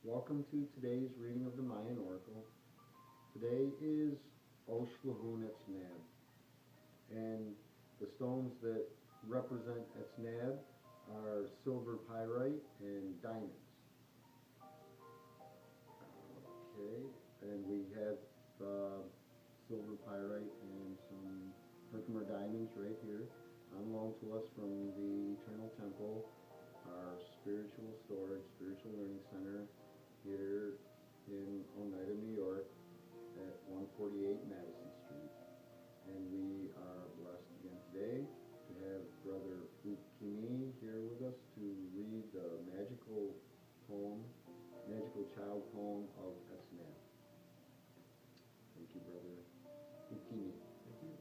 Welcome to today's reading of the Mayan Oracle. Today is Lahun Etznab, and the stones that represent Etznab are silver pyrite and diamonds. Okay, and we have silver pyrite and some Herkimer diamonds right here on loan to us from the Eternal Temple, our spiritual storage, spiritual learning center here in Oneida, New York at 148 Madison Street. And we are blessed again today to have Brother Ukimi here with us to read the magical child poem of Etznab. Thank you, Brother Ukimi. Thank you.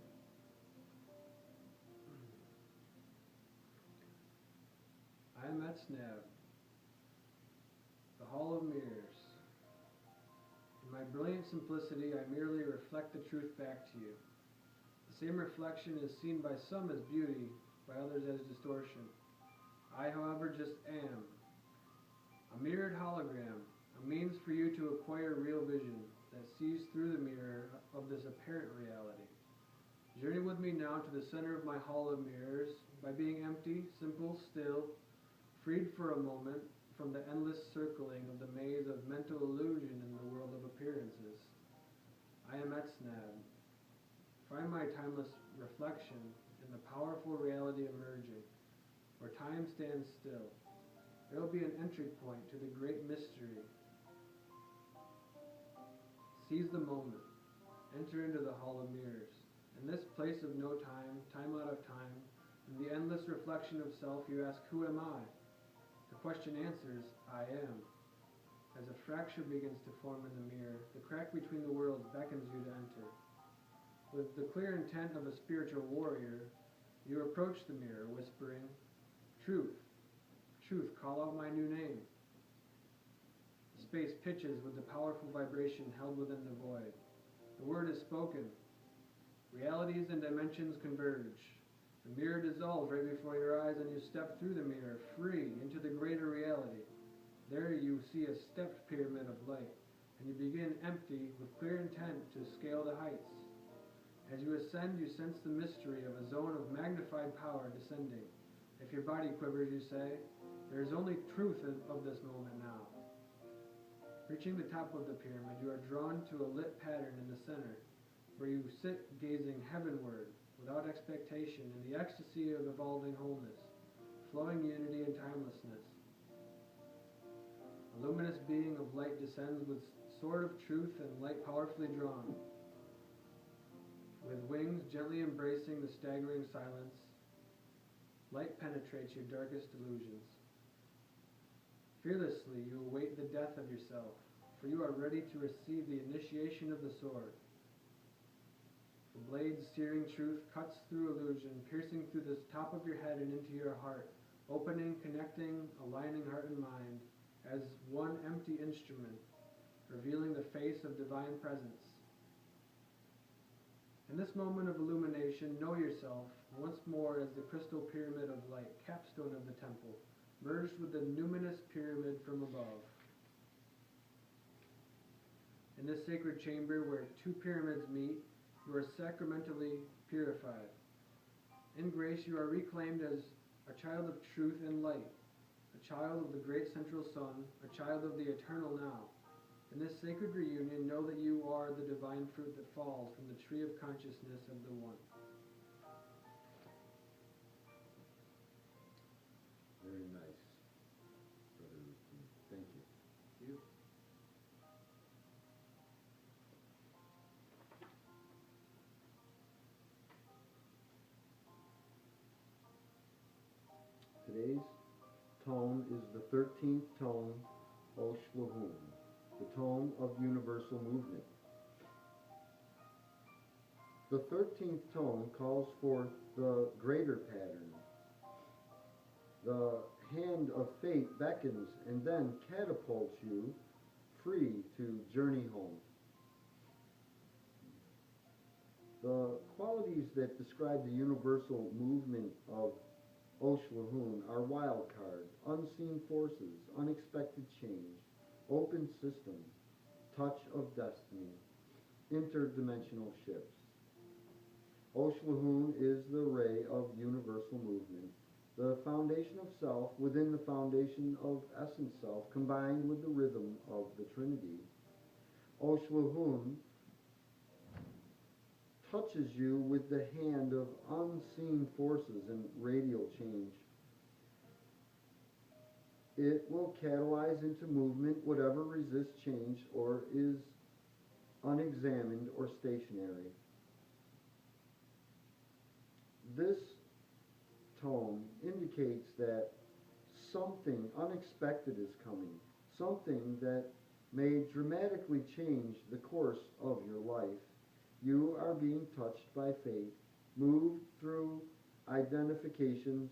I am Etznab, the Hall of Mirrors. In my brilliant simplicity, I merely reflect the truth back to you. The same reflection is seen by some as beauty, by others as distortion. I, however, just am. A mirrored hologram, a means for you to acquire real vision that sees through the mirror of this apparent reality. Journey with me now to the center of my hall of mirrors by being empty, simple, still, freed for a moment from the endless circling of the maze of mental illusion in the world of appearances. I am Etznab. Find my timeless reflection in the powerful reality emerging, where time stands still. There will be an entry point to the great mystery. Seize the moment. Enter into the hall of mirrors. In this place of no time, time out of time, in the endless reflection of self, you ask, who am I? The question answers, I am. As a fracture begins to form in the mirror, the crack between the worlds beckons you to enter. With the clear intent of a spiritual warrior, you approach the mirror, whispering, Truth, truth, call out my new name. The space pitches with the powerful vibration held within the void. The word is spoken. Realities and dimensions converge. The mirror dissolves right before your eyes, and you step through the mirror, free, into the greater reality. There you see a stepped pyramid of light, and you begin empty with clear intent to scale the heights. As you ascend, you sense the mystery of a zone of magnified power descending. If your body quivers, you say, there is only truth of this moment now. Reaching the top of the pyramid, you are drawn to a lit pattern in the center, where you sit gazing heavenward, without expectation, in the ecstasy of evolving wholeness, flowing unity and timelessness. A luminous being of light descends with sword of truth and light powerfully drawn. With wings gently embracing the staggering silence, light penetrates your darkest illusions. Fearlessly you await the death of yourself, for you are ready to receive the initiation of the sword. The blade's searing truth cuts through illusion, piercing through the top of your head and into your heart, opening, connecting, aligning heart and mind as one empty instrument, revealing the face of divine presence. In this moment of illumination, know yourself once more as the crystal pyramid of light, capstone of the temple, merged with the numinous pyramid from above. In this sacred chamber where two pyramids meet, you are sacramentally purified. In grace, you are reclaimed as a child of truth and light, a child of the great central sun, a child of the eternal now. In this sacred reunion, know that you are the divine fruit that falls from the tree of consciousness of the One. Very nice, Brother Ukimi. Thank you. Thank you. Today's tone is the 13th tone, Lahun, the tone of universal movement. The 13th tone calls forth the greater pattern. The hand of fate beckons and then catapults you free to journey home. The qualities that describe the universal movement of Lahun are wild card, unseen forces, unexpected change, open system, touch of destiny, interdimensional shifts. Oshlahun is the ray of universal movement, the foundation of self within the foundation of essence self, combined with the rhythm of the Trinity. Oshlahun touches you with the hand of unseen forces and radial change. It will catalyze into movement whatever resists change or is unexamined or stationary. This tone indicates that something unexpected is coming, something that may dramatically change the course of your life. You are being touched by fate, moved through identifications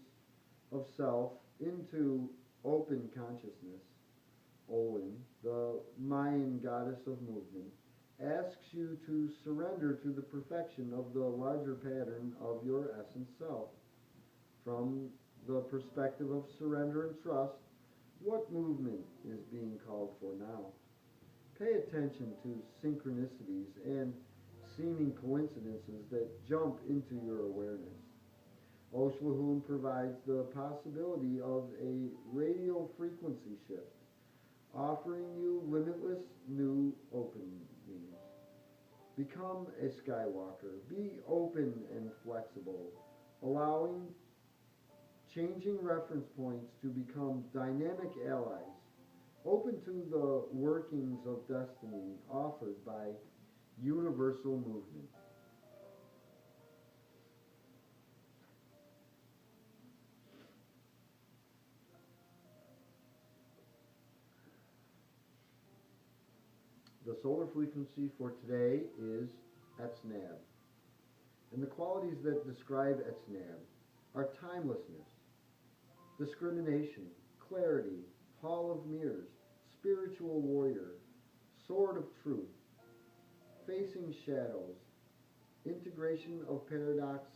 of self into open consciousness. Olin, the Mayan goddess of movement, asks you to surrender to the perfection of the larger pattern of your essence self. From the perspective of surrender and trust, what movement is being called for now? Pay attention to synchronicities and seeming coincidences that jump into your awareness. Oshlahun provides the possibility of a radial frequency shift, offering you limitless new openings. Become a skywalker. Be open and flexible, allowing changing reference points to become dynamic allies, open to the workings of destiny offered by universal movement. The solar frequency for today is Etznab. And the qualities that describe Etznab are timelessness, discrimination, clarity, hall of mirrors, spiritual warrior, sword of truth, facing shadows, integration of paradox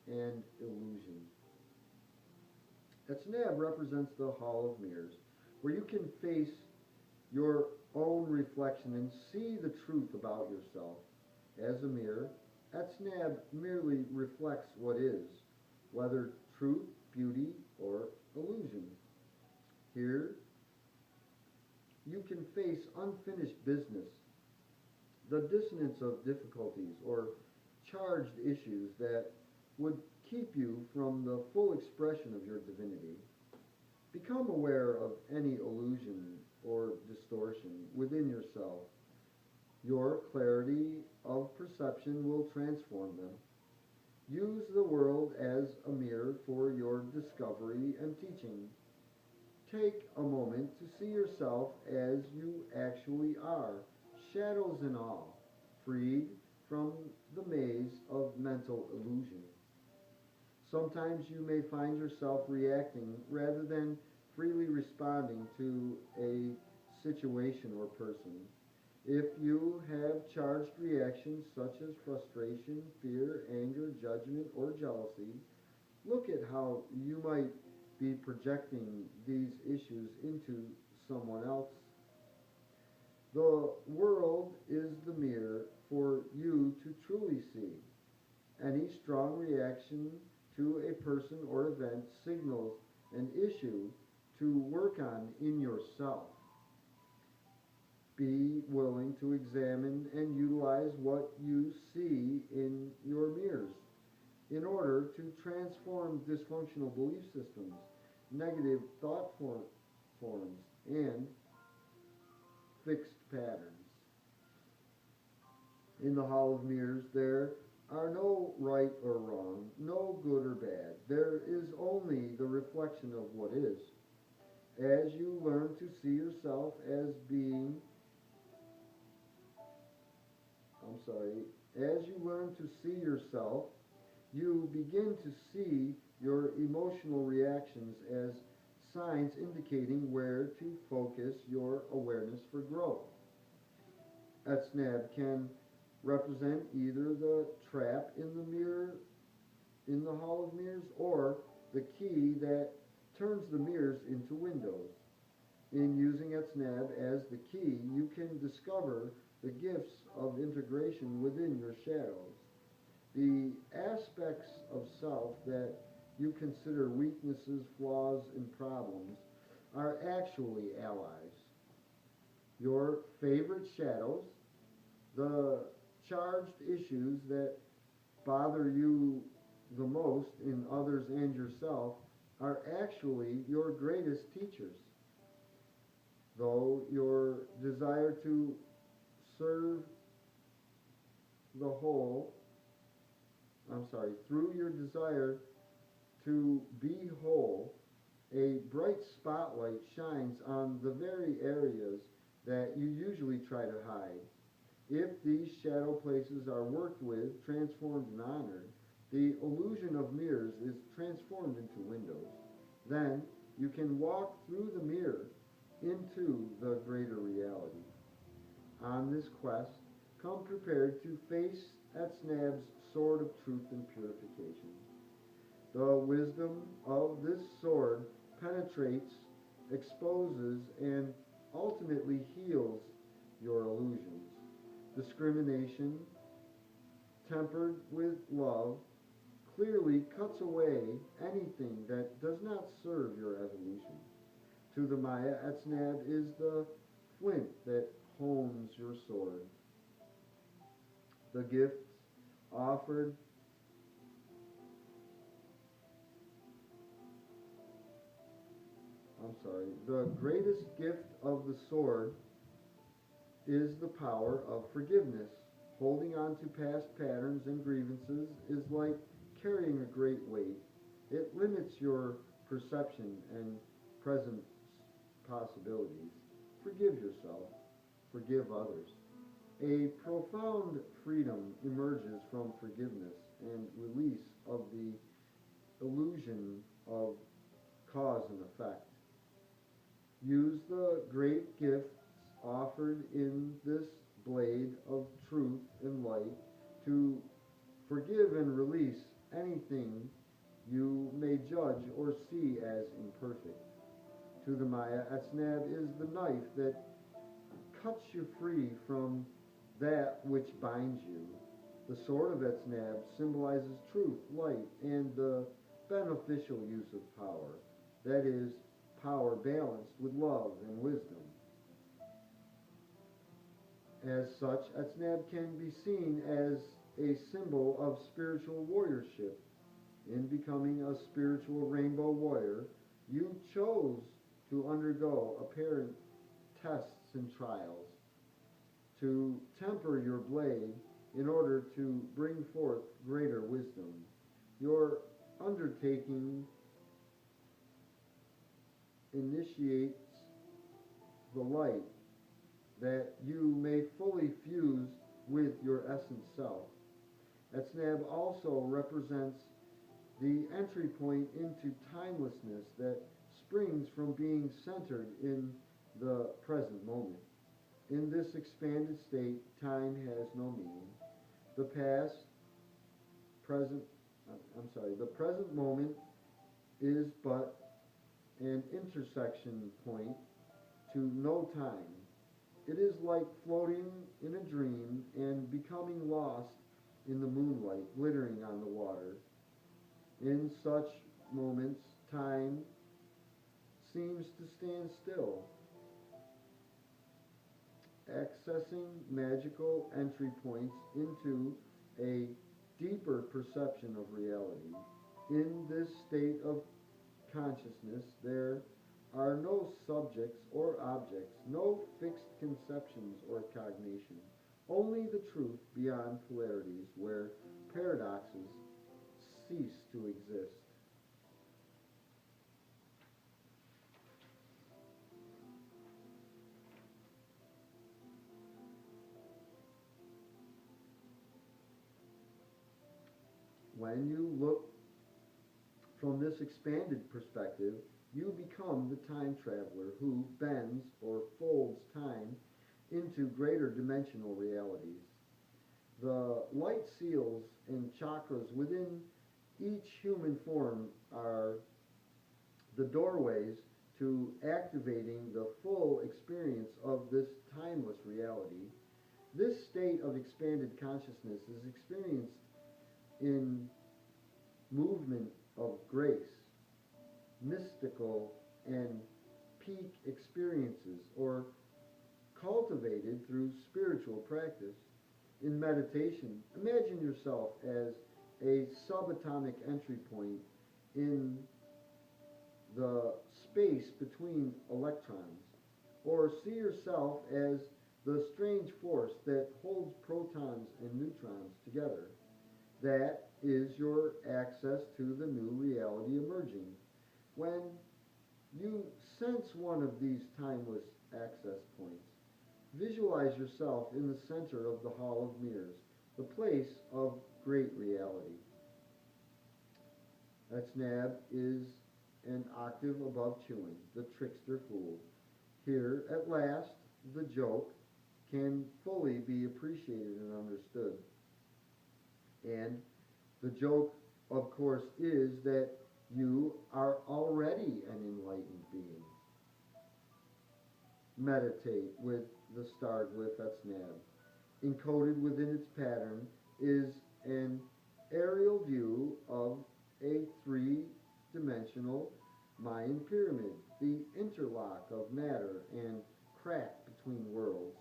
and illusion. Etznab represents the hall of mirrors, where you can face your own reflection and see the truth about yourself. As a mirror, Etznab merely reflects what is, whether truth, beauty, or illusion. Here, you can face unfinished business, the dissonance of difficulties or charged issues that would keep you from the full expression of your divinity. Become aware of any illusion or distortion within yourself. Your clarity of perception will transform them. Use the world as a mirror for your discovery and teaching. Take a moment to see yourself as you actually are, shadows and all, freed from the maze of mental illusion. Sometimes you may find yourself reacting rather than freely responding to a situation or person. If you have charged reactions such as frustration, fear, anger, judgment, or jealousy, look at how you might be projecting these issues into someone else. The world is the mirror for you to truly see. Any strong reaction to a person or event signals an issue to work on in yourself. Be willing to examine and utilize what you see in your mirrors in order to transform dysfunctional belief systems, negative thought forms, and fixed patterns. In the Hall of Mirrors, there are no right or wrong, no good or bad. There is only the reflection of what is. As you learn to see yourself as being, as you learn to see yourself, you begin to see your emotional reactions as signs indicating where to focus your awareness for growth. Etznab can represent either the trap in the mirror, in the Hall of Mirrors, or the key that turns the mirrors into windows. In using Etznab as the key, you can discover the gifts of integration within your shadows. The aspects of self that you consider weaknesses, flaws, and problems are actually allies. Your favorite shadows, the charged issues that bother you the most in others and yourself, are actually your greatest teachers. Though your desire to serve the whole, through your desire to be whole, a bright spotlight shines on the very areas that you usually try to hide. If these shadow places are worked with, transformed, and honored, the illusion of mirrors is transformed into windows. Then you can walk through the mirror into the greater reality. On this quest, come prepared to face Etznab's sword of truth and purification. The wisdom of this sword penetrates, exposes, and ultimately heals your illusions. Discrimination, tempered with love, clearly cuts away anything that does not serve your evolution. To the Maya, Etznab is the flint that hones your sword. The gifts offered the greatest gift of the sword is the power of forgiveness. Holding on to past patterns and grievances is like carrying a great weight. It limits your perception and present possibilities. Forgive yourself. Forgive others. A profound freedom emerges from forgiveness and release of the illusion of cause and effect. Use the great gifts offered in this blade of truth and light to forgive and release anything you may judge or see as imperfect. To the Maya, Etznab is the knife that cuts you free from that which binds you. The sword of Etznab symbolizes truth, light, and the beneficial use of power. That is, power balanced with love and wisdom. As such, Etznab can be seen as a symbol of spiritual warriorship. In becoming a spiritual rainbow warrior, you chose to undergo apparent tests and trials, to temper your blade in order to bring forth greater wisdom. Your undertaking initiates the light that you may fully fuse with your essence self. Etznab also represents the entry point into timelessness that springs from being centered in the present moment. In this expanded state, time has no meaning. The past, the present moment is but an intersection point to no time. It is like floating in a dream and becoming lost in the moonlight glittering on the water. In such moments, time seems to stand still, accessing magical entry points into a deeper perception of reality. In this state of consciousness, there are no subjects or objects, no fixed conceptions or cognition, only the truth beyond polarities where paradoxes cease to exist. When you look from this expanded perspective, you become the time traveler who bends or folds time into greater dimensional realities. The light seals and chakras within each human form are the doorways to activating the full experience of this timeless reality. This state of expanded consciousness is experienced in movement of grace, mystical and peak experiences, or cultivated through spiritual practice. In meditation, imagine yourself as a subatomic entry point in the space between electrons, or see yourself as the strange force that holds protons and neutrons together. That is your access to the new reality emerging. When you sense one of these timeless access points, visualize yourself in the center of the Hall of Mirrors, the place of great reality. Etznab is an octave above chewing, the trickster fool. Here, at last, the joke can fully be appreciated and understood. And the joke, of course, is that you are already an enlightened being. Meditate with the star glyph Etznab. Encoded within its pattern is an aerial view of a three-dimensional Mayan pyramid, the interlock of matter and crack between worlds.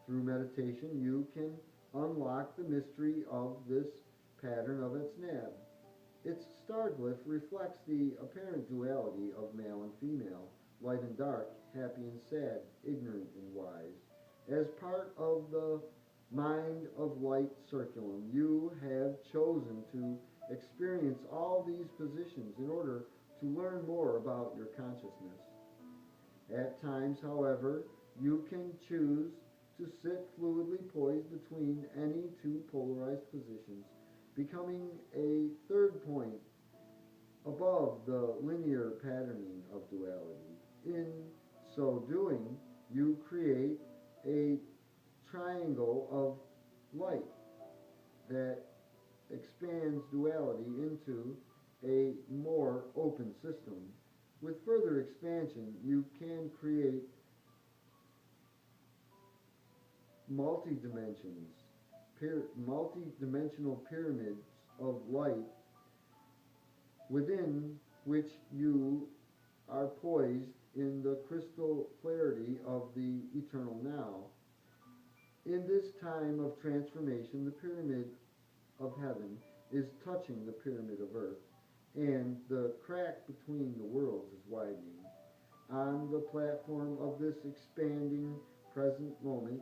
Through meditation, you can unlock the mystery of this pattern of Etznab. Its star glyph reflects the apparent duality of male and female, light and dark, happy and sad, ignorant and wise. As part of the mind of light circulum, you have chosen to experience all these positions in order to learn more about your consciousness. At times, however, you can choose to sit fluidly poised between any two polarized positions, becoming a third point above the linear patterning of duality. In so doing, you create a triangle of light that expands duality into a more open system. With further expansion, you can create multi-dimensional pyramids of light within which you are poised in the crystal clarity of the eternal now. In this time of transformation, the pyramid of heaven is touching the pyramid of earth, and the crack between the worlds is widening. On the platform of this expanding present moment,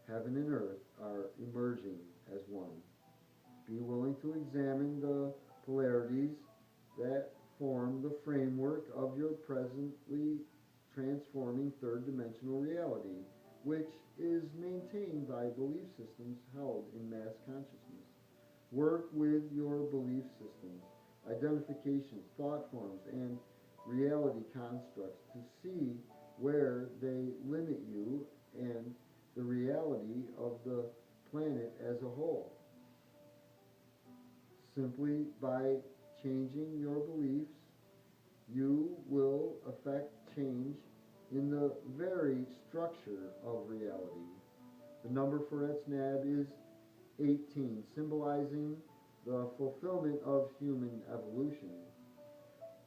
heaven and earth are emerging as one. Be willing to examine the polarities that form the framework of your presently transforming third-dimensional reality, which is maintained by belief systems held in mass consciousness. Work with your belief systems, identifications, thought forms, and reality constructs to see where they limit you and the reality of the planet as a whole. Simply by changing your beliefs, you will affect change in the very structure of reality. The number for Etznab is 18, symbolizing the fulfillment of human evolution.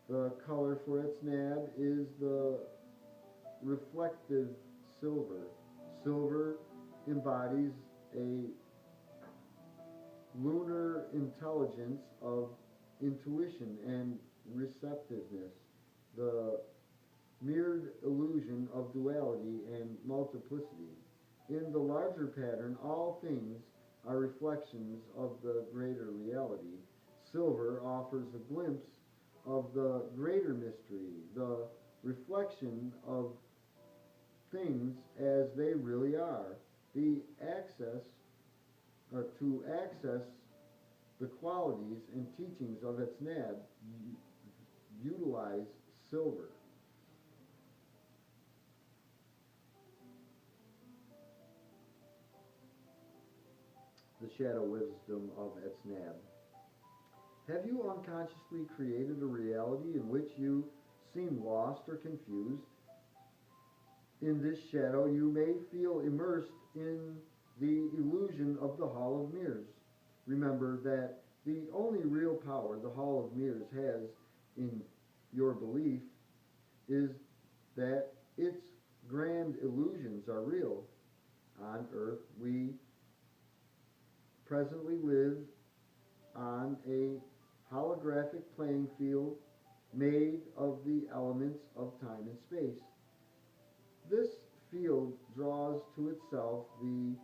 The color for Etznab is the reflective silver. Silver embodies a lunar intelligence of intuition and receptiveness, the mirrored illusion of duality and multiplicity. In the larger pattern, all things are reflections of the greater reality. Silver offers a glimpse of the greater mystery, the reflection of things as they really are. To access the qualities and teachings of Etznab, utilize silver. The shadow wisdom of Etznab. Have you unconsciously created a reality in which you seem lost or confused. In this shadow, you may feel immersed in the illusion of the Hall of Mirrors. Remember that the only real power the Hall of Mirrors has in your belief is that its grand illusions are real. On earth, we presently live on a holographic playing field made of the elements of time and space. This field draws to itself the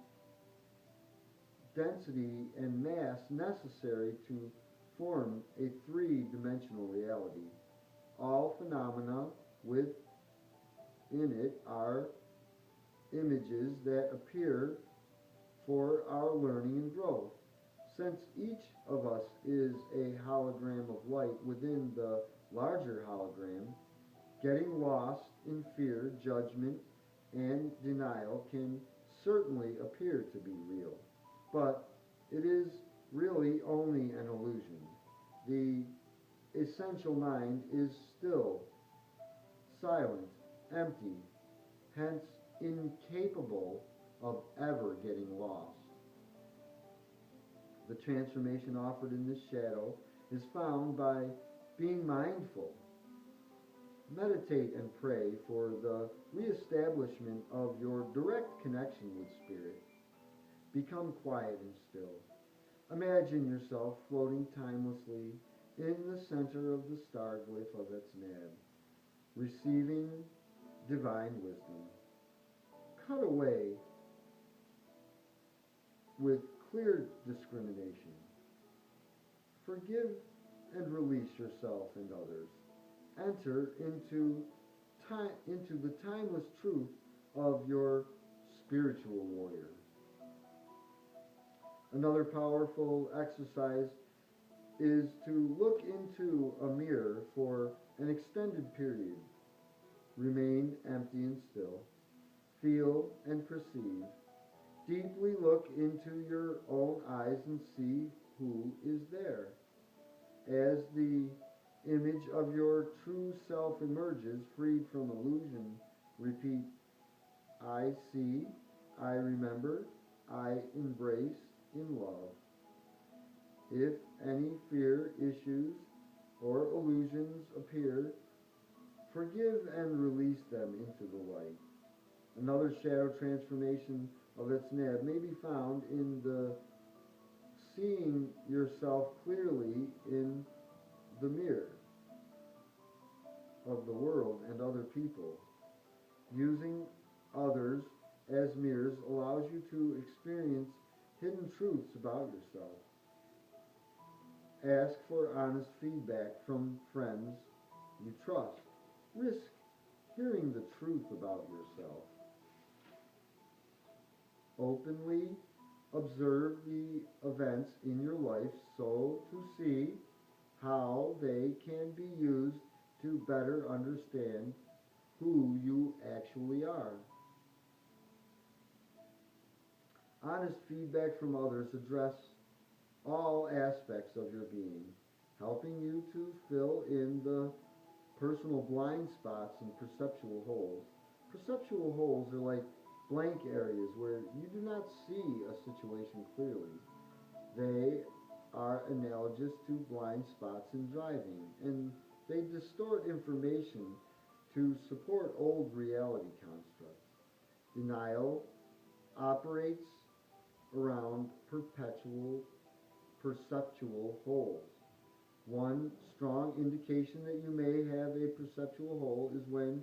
density and mass necessary to form a three-dimensional reality. All phenomena within it are images that appear for our learning and growth. Since each of us is a hologram of light within the larger hologram, getting lost in fear, judgment, and denial can certainly appear to be real, but it is really only an illusion. The essential mind is still, silent, empty, hence incapable of ever getting lost. The transformation offered in this shadow is found by being mindful. Meditate and pray for the reestablishment of your direct connection with Spirit. Become quiet and still. Imagine yourself floating timelessly in the center of the star glyph of Etznab, receiving divine wisdom. Cut away with clear discrimination. Forgive and release yourself and others. Enter into the timeless truth of your spiritual warrior. Another powerful exercise is to look into a mirror for an extended period. Remain empty and still. Feel and perceive. Deeply look into your own eyes and see who is there. As the image of your true self emerges, freed from illusion, repeat, I see, I remember, I embrace in love. If any fear, issues, or illusions appear, forgive and release them into the light. Another shadow transformation of Etznab may be found in the seeing yourself clearly in the mirror of the world and other people. Using others as mirrors allows you to experience hidden truths about yourself. Ask for honest feedback from friends you trust. Risk hearing the truth about yourself. Openly observe the events in your life so to see how they can be used to better understand who you actually are. Honest feedback from others address all aspects of your being, helping you to fill in the personal blind spots and perceptual holes. Perceptual holes are like blank areas where you do not see a situation clearly. They are analogous to blind spots in driving, and they distort information to support old reality constructs. Denial operates around perceptual holes. One strong indication that you may have a perceptual hole is when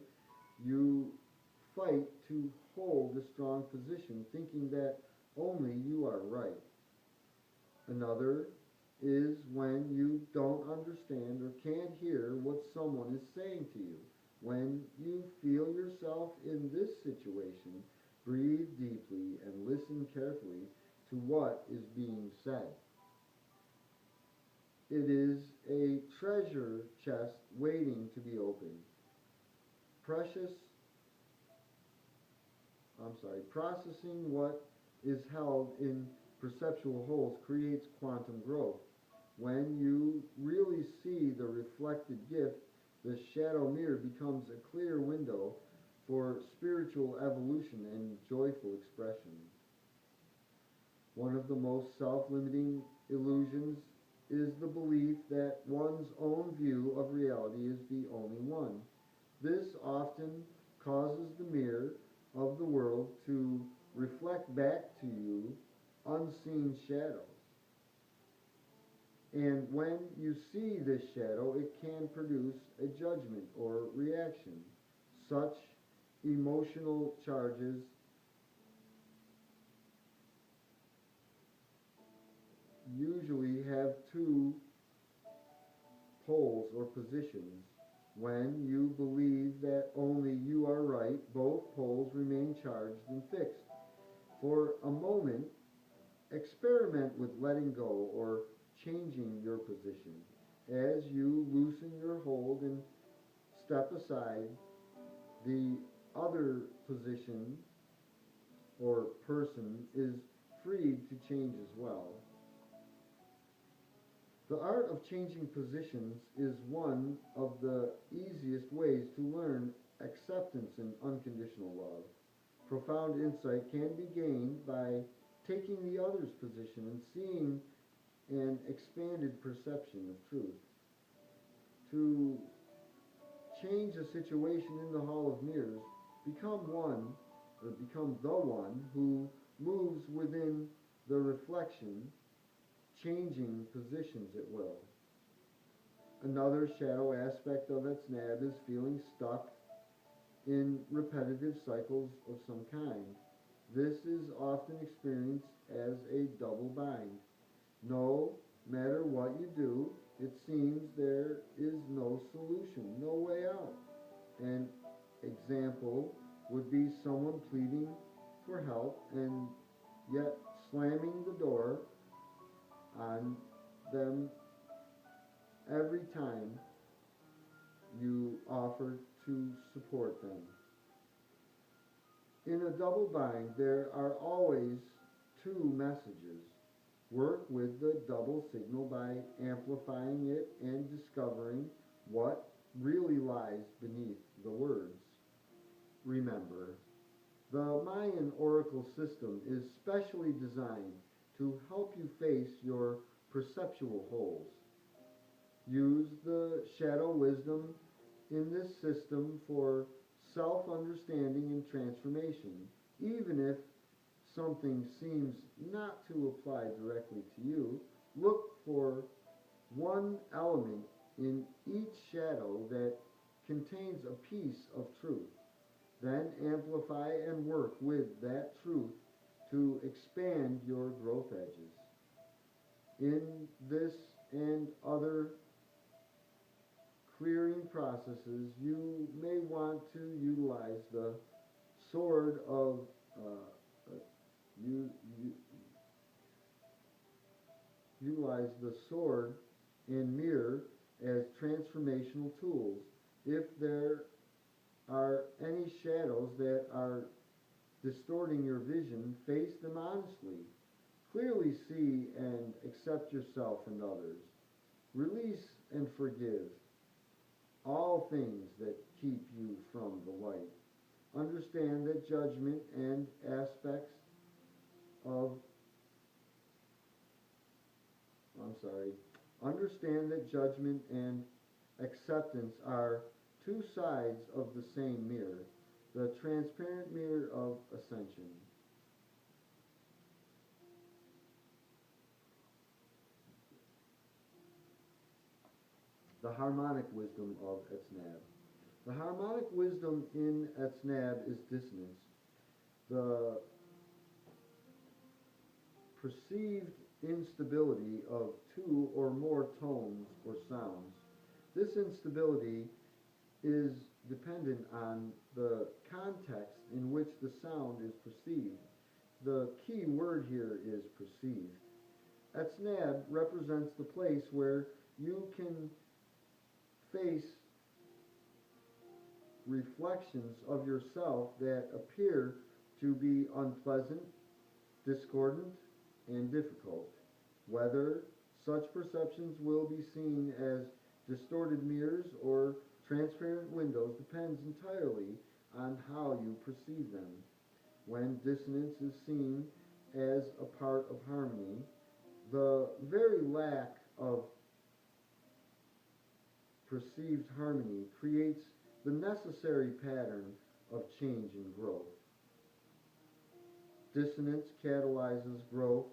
you fight to hold a strong position, thinking that only you are right. Another is when you don't understand or can't hear what someone is saying to you. When you feel yourself in this situation, breathe deeply and listen carefully to what is being said. It is a treasure chest waiting to be opened. Processing what is held in perceptual holes creates quantum growth. When you really see the reflected gift the shadow mirror becomes a clear window for spiritual evolution and joyful expression. One of the most self-limiting illusions is the belief that one's own view of reality is the only one. This often causes the mirror of the world to reflect back to you unseen shadows. And when you see this shadow, it can produce a judgment or reaction. Such emotional charges usually have two poles or positions. When you believe that only you are right, both poles remain charged and fixed. For a moment, experiment with letting go or changing your position. As you loosen your hold and step aside, the other position or person is freed to change as well. The art of changing positions is one of the easiest ways to learn acceptance and unconditional love. Profound insight can be gained by taking the other's position and seeing an expanded perception of truth. To change a situation in the Hall of Mirrors, become the one who moves within the reflection, changing positions at will. Another shadow aspect of Etznab is feeling stuck in repetitive cycles of some kind. This is often experienced as a double bind. No matter what you do, it seems there is no solution, no way out. An example would be someone pleading for help and yet slamming the door on them every time you offer to support them. In a double bind, there are always two messages. Work with the double signal by amplifying it and discovering what really lies beneath the words. Remember, the Mayan Oracle system is specially designed to help you face your perceptual holes. Use the shadow wisdom in this system for self-understanding and transformation, even if something seems not to apply directly to you. Look for one element in each shadow that contains a piece of truth. Then amplify and work with that truth to expand your growth edges. In this and other clearing processes, you may want to utilize the sword of you, you, utilize the sword and mirror as transformational tools. If there are any shadows that are distorting your vision, face them honestly. Clearly see and accept yourself and others. Release and forgive all things that keep you from the light. Understand that judgment and aspects of Understand that judgment and acceptance are two sides of the same mirror, the transparent mirror of ascension. The harmonic wisdom of Etznab. The harmonic wisdom in Etznab is dissonance. The perceived instability of two or more tones or sounds. This instability is dependent on the context in which the sound is perceived. The key word here is perceived. Etznab represents the place where you can face reflections of yourself that appear to be unpleasant, discordant, and difficult. Whether such perceptions will be seen as distorted mirrors or Transparent windows depends entirely on how you perceive them. When dissonance is seen as a part of harmony, the very lack of perceived harmony creates the necessary pattern of change and growth. Dissonance catalyzes growth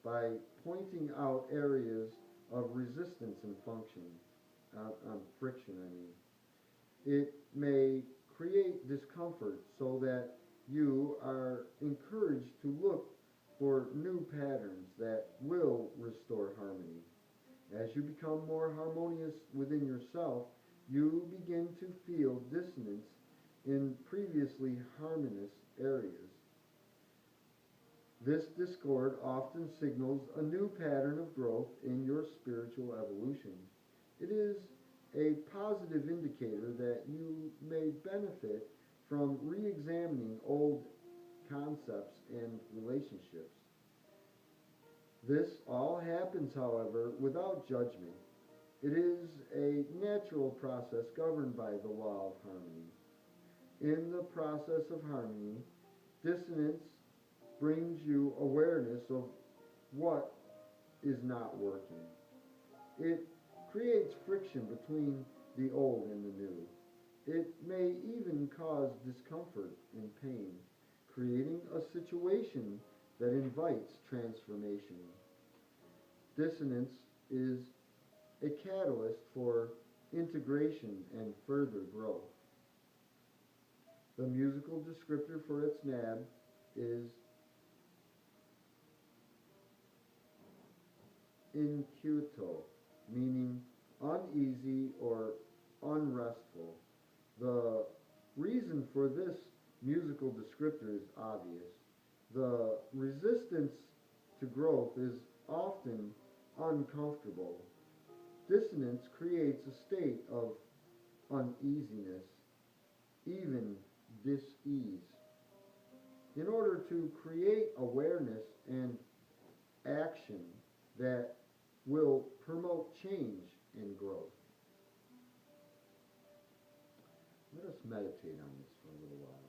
by pointing out areas of resistance and function, friction, I mean. It may create discomfort so that you are encouraged to look for new patterns that will restore harmony. As you become more harmonious within yourself, you begin to feel dissonance in previously harmonious areas. This discord often signals a new pattern of growth in your spiritual evolution. It is a positive indicator that you may benefit from re-examining old concepts and relationships. This all happens, however, without judgment. It is a natural process governed by the law of harmony. In the process of harmony, dissonance brings you awareness of what is not working. It creates friction between the old and the new. It may even cause discomfort and pain, creating a situation that invites transformation. Dissonance is a catalyst for integration and further growth. The musical descriptor for Etznab is inquieto, meaning uneasy or unrestful. The reason for this musical descriptor is obvious. The resistance to growth is often uncomfortable. Dissonance creates a state of uneasiness, even dis-ease. In order to create awareness and action that will promote change and growth. Let us meditate on this for a little while.